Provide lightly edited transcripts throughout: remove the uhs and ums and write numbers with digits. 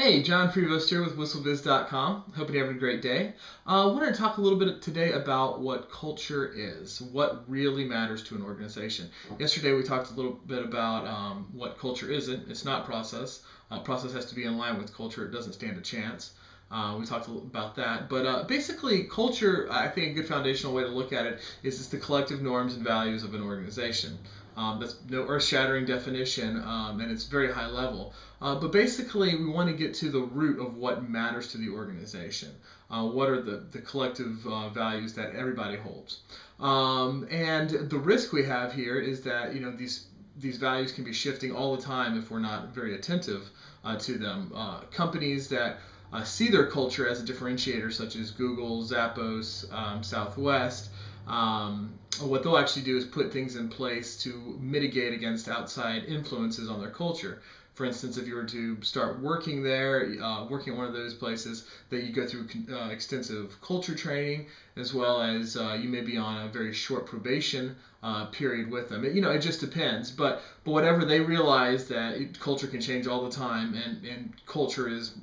Hey, John Prevost here with WhistleBiz.com. Hope you're having a great day. I wanted to talk a little bit today about what culture is, what really matters to an organization. Yesterday we talked a little bit about what culture isn't. It's not process. Process has to be in line with culture. It doesn't stand a chance. We talked a little about that, but basically culture, I think a good foundational way to look at it is it's the collective norms and values of an organization. That's no earth-shattering definition, and it's very high level. But basically, we want to get to the root of what matters to the organization. What are the collective values that everybody holds? And the risk we have here is that these values can be shifting all the time if we're not very attentive to them. Companies that see their culture as a differentiator, such as Google, Zappos, Southwest, what they'll actually do is put things in place to mitigate against outside influences on their culture. For instance, if you were to start working there, working at one of those places, that you go through extensive culture training, as well as you may be on a very short probation period with them. It just depends. But whatever, they realize that culture can change all the time, and culture is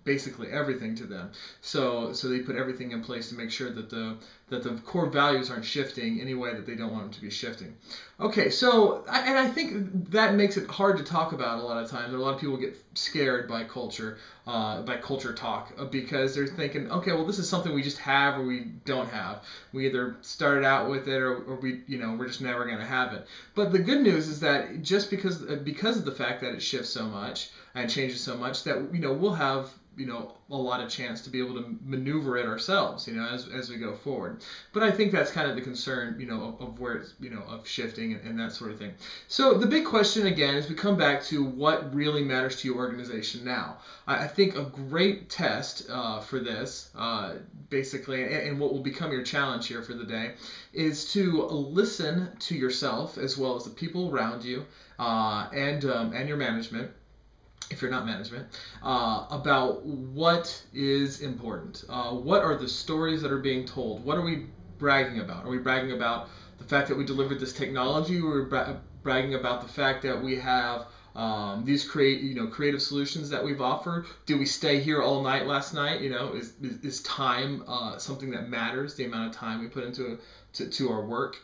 basically everything to them. So they put everything in place to make sure that the core values aren't shifting any way that they don't want them to be shifting. Okay, so I think that makes it hard to talk about a lot of times. A lot of people get scared by culture talk, because they're thinking, okay, well, this is something we just have or we don't have. We either started out with it or we're just never going to have it. But the good news is that just because of the fact that it shifts so much and changes so much, that we'll have a lot of chance to be able to maneuver it ourselves, as we go forward. But I think that's kind of the concern, of where it's, of shifting and that sort of thing. So the big question again is we come back to what really matters to your organization now. I think a great test for this, basically, and what will become your challenge here for the day, is to listen to yourself as well as the people around you and your management, if you're not management, about what is important. What are the stories that are being told? What are we bragging about? Are we bragging about the fact that we delivered this technology? Or are we bragging about the fact that we have these creative solutions that we've offered? Did we stay here all night last night? Is time something that matters? The amount of time we put into to our work.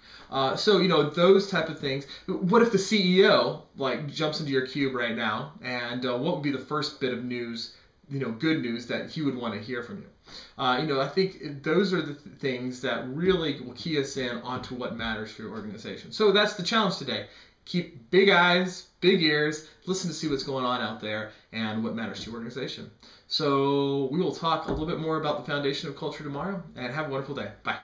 So those type of things. What if the CEO jumps into your cube right now, and what would be the first bit of news, good news that he would want to hear from you? I think those are the things that really will key us in onto what matters for your organization. So that's the challenge today. Keep big eyes, big ears, listen to see what's going on out there and what matters to your organization. So we will talk a little bit more about the foundation of culture tomorrow, and have a wonderful day. Bye.